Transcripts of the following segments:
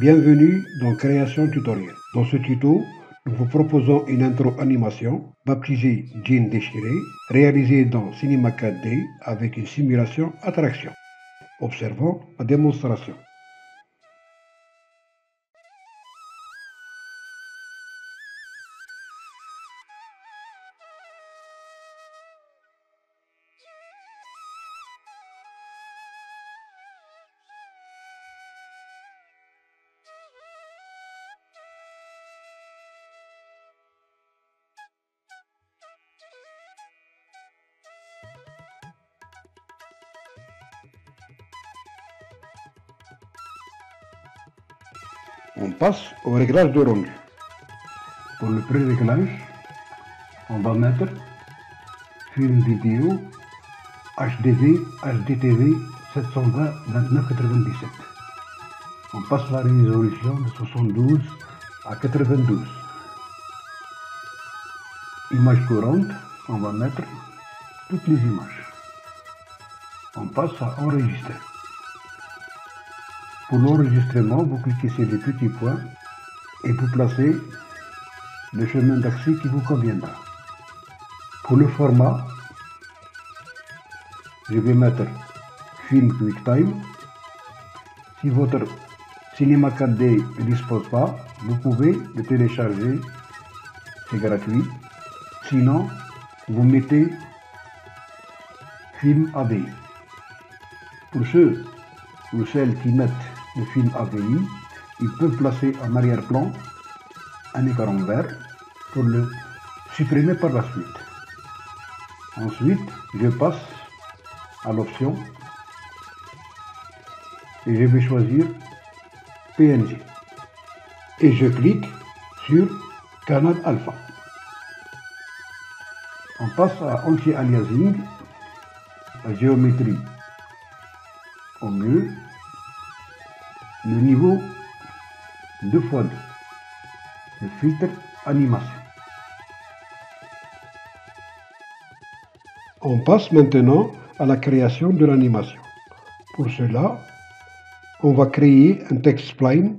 Bienvenue dans Création Tutoriel. Dans ce tuto, nous vous proposons une intro animation baptisée Jean déchiré, réalisée dans Cinema 4D avec une simulation attraction. Observons la démonstration. On passe au réglage de rendu. Pour le pré-réglage, on va mettre film vidéo HDV, HDTV 720-2997. On passe la résolution de 72 à 92. Image courante, on va mettre toutes les images. On passe à enregistrer. Pour l'enregistrement, vous cliquez sur les petits points et vous placez le chemin d'accès qui vous conviendra. Pour le format, je vais mettre Film QuickTime. Si votre Cinema 4D ne dispose pas, vous pouvez le télécharger, c'est gratuit. Sinon, vous mettez Film AVI. Pour ceux ou celles qui mettent le film AVI, ils peuvent placer en arrière-plan un écran vert pour le supprimer par la suite. Ensuite, je passe à l'option et je vais choisir PNG. Et je clique sur Canal Alpha. On passe à anti-aliasing, la géométrie au mieux, le niveau 2x2, le filtre animation. On passe maintenant à la création de l'animation. Pour cela, on va créer un text spline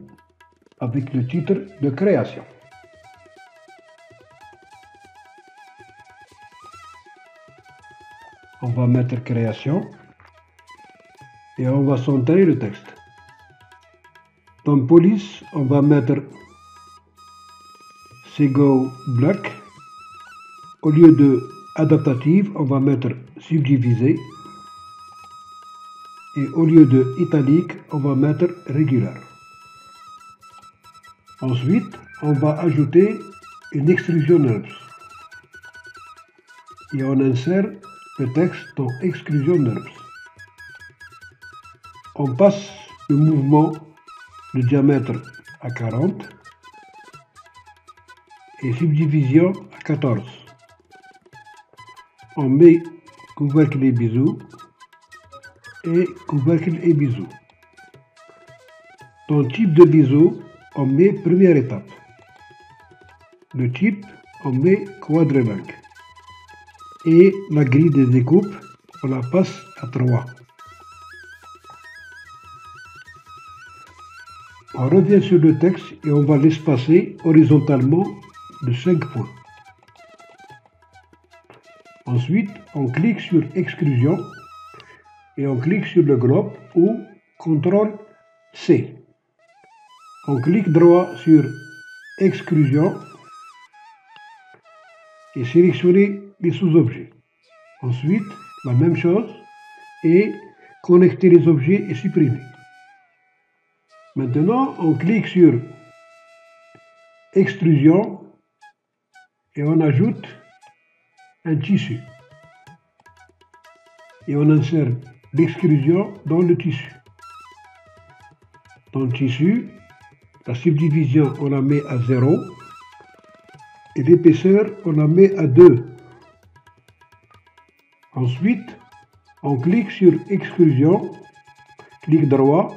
avec le titre de création. On va mettre création et on va centrer le texte. Dans police, on va mettre Sego Black. Au lieu de adaptative, on va mettre subdivisé. Et au lieu de italique, on va mettre régulier. Ensuite, on va ajouter une extrusion NURBS. Et on insère le texte dans extrusion NURBS. On passe le mouvement de diamètre à 40 et subdivision à 14. On met couvercle et biseau et couvercle et biseau. Dans le type de biseau, on met première étape. Le type, on met quadrilingue. Et la grille de découpe, on la passe à 3. On revient sur le texte et on va l'espacer horizontalement de 5 points. Ensuite, on clique sur Extrusion et on clique sur le globe ou CTRL-C. On clique droit sur Extrusion et sélectionner les sous-objets. Ensuite, la même chose et connecter les objets et supprimer. Maintenant, on clique sur Extrusion et on ajoute un tissu. Et on insère l'extrusion dans le tissu. Dans le tissu, la subdivision, on la met à 0 et l'épaisseur, on la met à 2. Ensuite, on clique sur Extrusion, clic droit,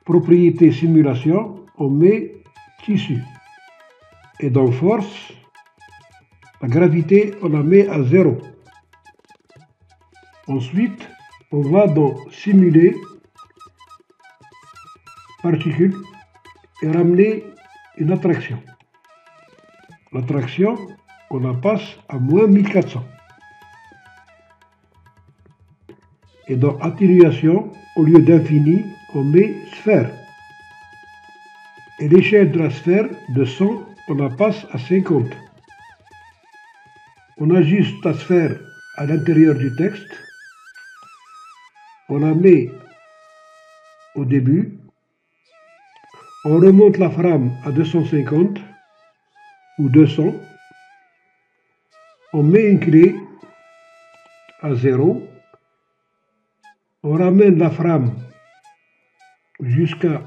Propriété simulation, on met tissu. Et dans force, la gravité, on la met à 0. Ensuite, on va dans simuler particules et ramener une attraction. L'attraction, on la passe à moins 1400. Et dans atténuation, au lieu d'infini, on met sphère. Et l'échelle de la sphère de 100, on la passe à 50. On ajuste la sphère à l'intérieur du texte. On la met au début. On remonte la frame à 250 ou 200. On met une clé à 0. On ramène la frame jusqu'à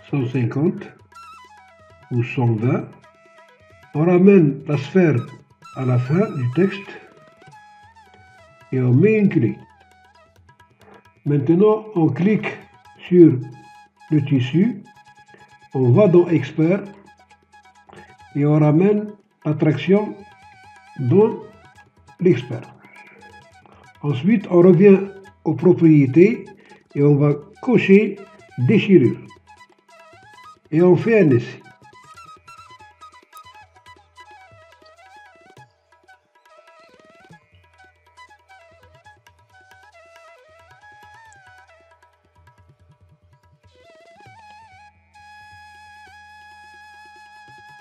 150 ou 120. On ramène la sphère à la fin du texte et on met une clé. Maintenant, on clique sur le tissu, on va dans Expert et on ramène l'attraction dans l'Expert. Ensuite, on revient aux propriétés et on va cocher déchirure. Et on fait un essai.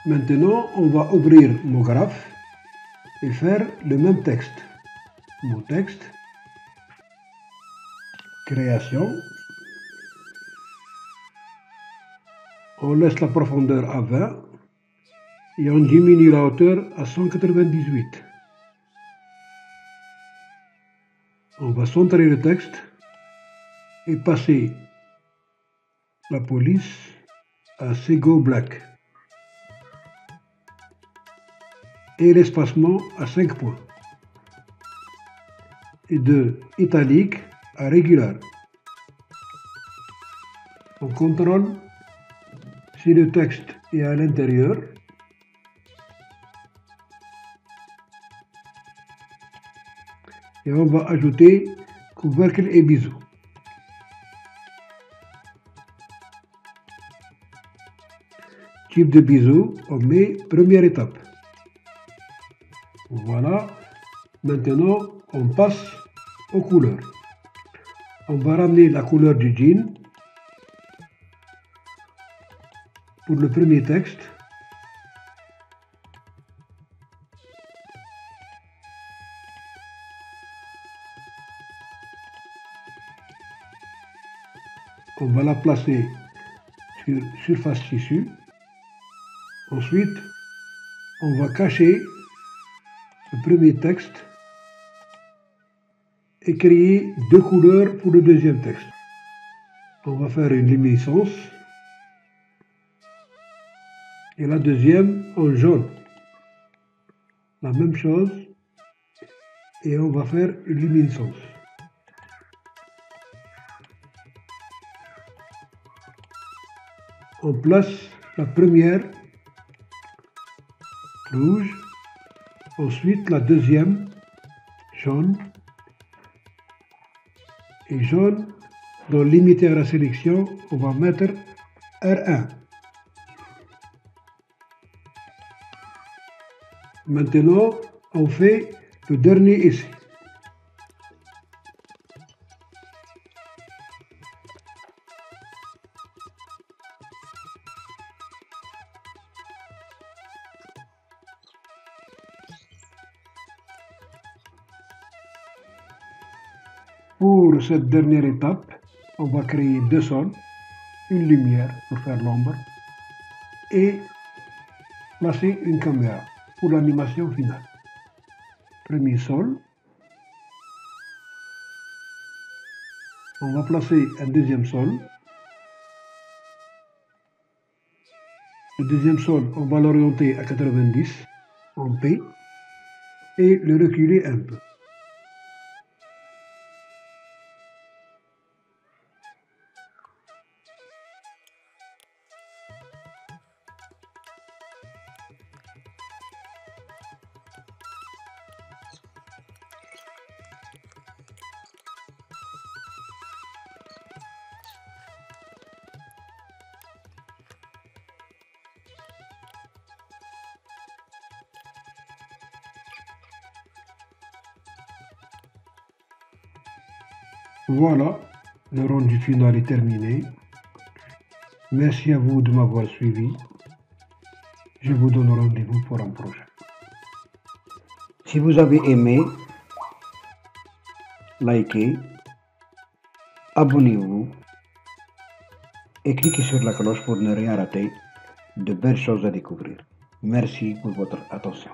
Maintenant, on va ouvrir mon graphe et faire le même texte. Mon texte, création. On laisse la profondeur à 20 et on diminue la hauteur à 198. On va centrer le texte et passer la police à Sego Black et l'espacement à 5 points et de italique à régular. On contrôle si le texte est à l'intérieur. Et on va ajouter couvercle et biseau. Type de biseau, on met première étape. Voilà. Maintenant, on passe aux couleurs. On va ramener la couleur du jean pour le premier texte. On va la placer sur surface tissu. Ensuite, on va cacher le premier texte et créer deux couleurs pour le deuxième texte. On va faire une luminescence et la deuxième en jaune. La même chose et on va faire une luminescence. On place la première rouge, ensuite la deuxième jaune et jaune. Dans limiter la sélection, on va mettre R1. Maintenant, on fait le dernier essai. Pour cette dernière étape, on va créer deux sols, une lumière pour faire l'ombre et placer une caméra pour l'animation finale. Premier sol. On va placer un deuxième sol. Le deuxième sol, on va l'orienter à 90 en P et le reculer un peu. Voilà, le rendu final est terminé. Merci à vous de m'avoir suivi. Je vous donne rendez-vous pour un prochain. Si vous avez aimé, likez, abonnez-vous et cliquez sur la cloche pour ne rien rater de belles choses à découvrir. Merci pour votre attention.